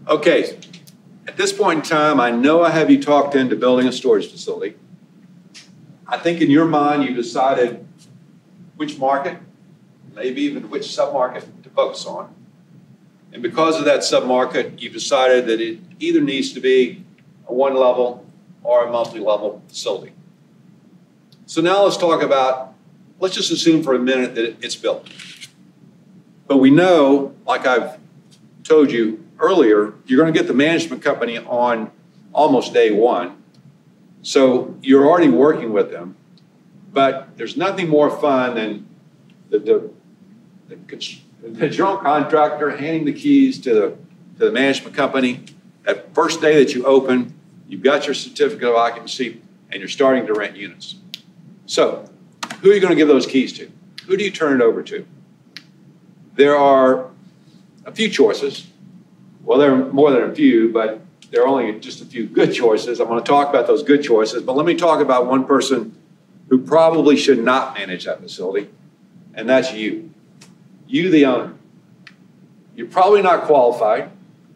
Okay, at this point in time, I know I have you talked into building a storage facility. I think in your mind, you decided which market, maybe even which submarket to focus on. And because of that submarket, you've decided that it either needs to be a one level or a multi-level facility. So now let's talk about, let's just assume for a minute that it's built. But we know, like I've told you earlier, you're going to get the management company on almost day one. So you're already working with them. But there's nothing more fun than the general contractor handing the keys to the management company. That first day that you open, you've got your certificate of occupancy and you're starting to rent units. So who are you going to give those keys to? Who do you turn it over to? There are a few choices. Well, there are more than a few, but there are only just a few good choices. I'm going to talk about those good choices, but let me talk about one person who probably should not manage that facility, and that's you. You, the owner. You're probably not qualified.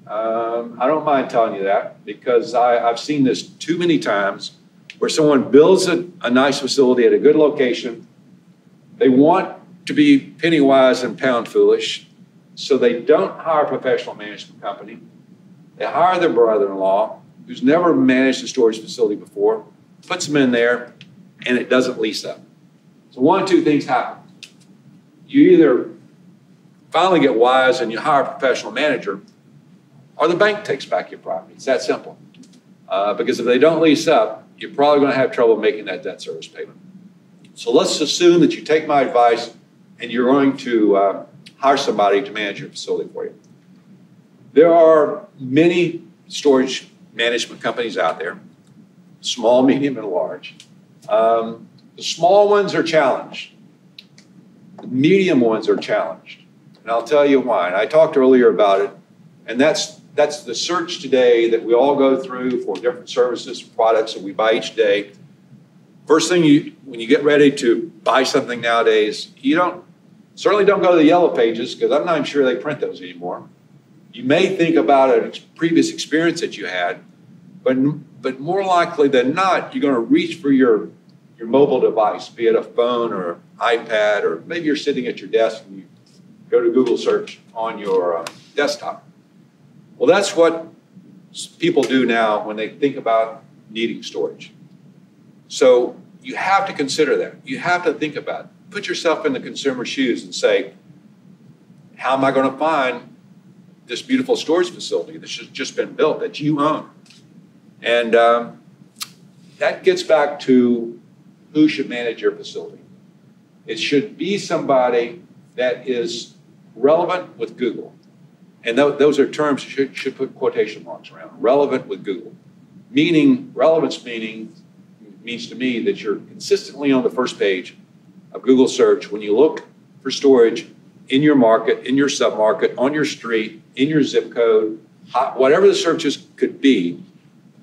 I don't mind telling you that because I've seen this too many times where someone builds a nice facility at a good location. They want to be penny wise and pound foolish, so they don't hire a professional management company. They hire their brother-in-law, who's never managed a storage facility before, puts them in there, and it doesn't lease up. So one of two things happen. You either finally get wise and you hire a professional manager, or the bank takes back your property. It's that simple. Because if they don't lease up, you're probably going to have trouble making that debt service payment. So let's assume that you take my advice and you're going to hire somebody to manage your facility for you. There are many storage management companies out there, small, medium, and large. The small ones are challenged. The medium ones are challenged. And I'll tell you why. And I talked earlier about it. And that's the search today that we all go through for different services, products that we buy each day. First thing, when you get ready to buy something nowadays, certainly don't go to the yellow pages because I'm not even sure they print those anymore. You may think about a previous experience that you had, but more likely than not, you're going to reach for your mobile device, be it a phone or an iPad, or maybe you're sitting at your desk and you go to Google search on your desktop. Well, that's what people do now when they think about needing storage. So you have to consider that. You have to think about it. Put yourself in the consumer's shoes and say, how am I going to find this beautiful storage facility that's just been built that you own? And that gets back to who should manage your facility. It should be somebody that is relevant with Google. And those are terms you should put quotation marks around. Relevant with Google. Relevance means to me that you're consistently on the first page of Google search when you look for storage in your market, in your submarket, on your street, in your zip code, whatever the searches could be.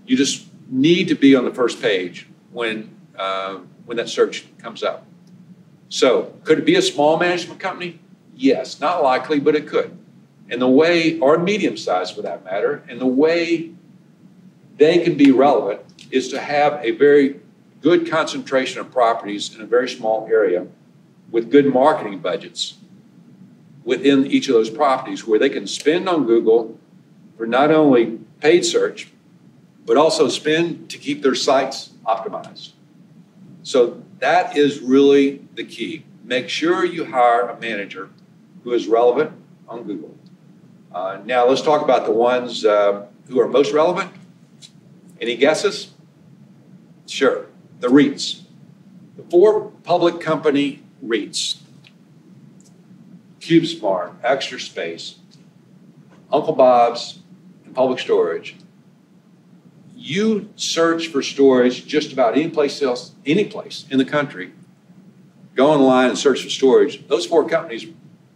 You just need to be on the first page when that search comes up. So could it be a small management company? Yes, not likely, but it could. And the way, or medium size for that matter, and the way they can be relevant is to have a very good concentration of properties in a very small area with good marketing budgets within each of those properties where they can spend on Google for not only paid search, but also spend to keep their sites optimized. So that is really the key. Make sure you hire a manager who is relevant on Google. Now let's talk about the ones who are most relevant. Any guesses? Sure, the REITs. The 4 public company REITs, CubeSmart, Extra Space, Uncle Bob's, and Public Storage. You search for storage just about any place in the country, go online and search for storage. Those 4 companies,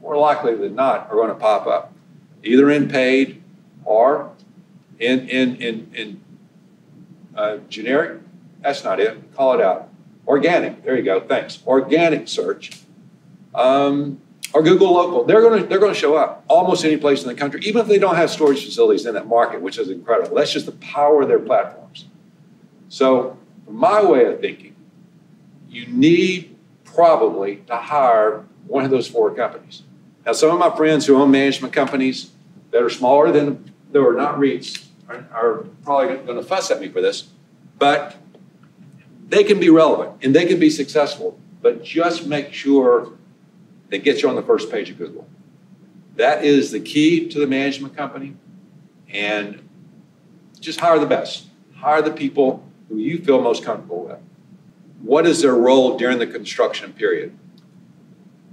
more likely than not, are going to pop up, either in paid or in generic. That's not it. Call it out. Organic. There you go. Thanks. Organic search. or Google Local. They're going to show up almost any place in the country, even if they don't have storage facilities in that market, which is incredible. That's just the power of their platforms. So, from my way of thinking, you need probably to hire one of those 4 companies. Now, some of my friends who own management companies that are smaller than, that are not REITs, are probably going to fuss at me for this, but they can be relevant and they can be successful, but just make sure they get you on the first page of Google. That is the key to the management company, and just hire the best. Hire the people who you feel most comfortable with. What is their role during the construction period?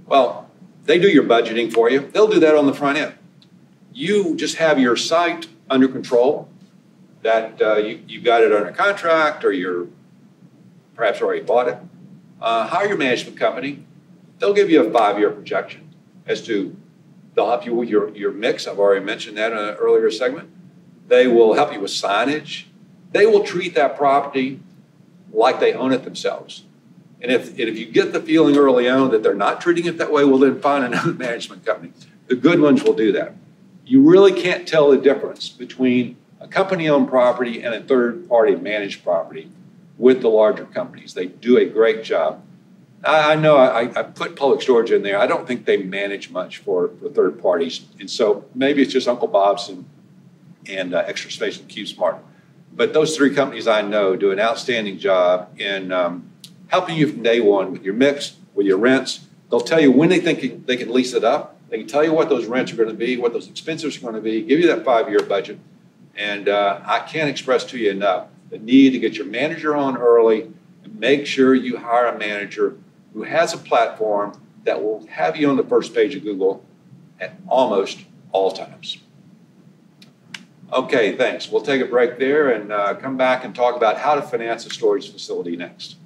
Well, they do your budgeting for you. They'll do that on the front end. You just have your site under control, that you've got it under contract, or you're perhaps already bought it. Hire your management company. They'll give you a 5-year projection as to, they'll help you with your mix. I've already mentioned that in an earlier segment. They will help you with signage. They will treat that property like they own it themselves. And if you get the feeling early on that they're not treating it that way, well, then find another management company. The good ones will do that. You really can't tell the difference between a company-owned property and a third-party managed property with the larger companies. They do a great job. I know I put Public Storage in there. I don't think they manage much for third parties. And so maybe it's just Uncle Bob's and Extra Space and CubeSmart. But those 3 companies I know do an outstanding job in helping you from day one with your mix, with your rents. They'll tell you when they think they can lease it up. They can tell you what those rents are going to be, what those expenses are going to be, give you that 5-year budget. And I can't express to you enough the need to get your manager on early and make sure you hire a manager who has a platform that will have you on the first page of Google at almost all times. Okay, thanks. We'll take a break there and come back and talk about how to finance a storage facility next.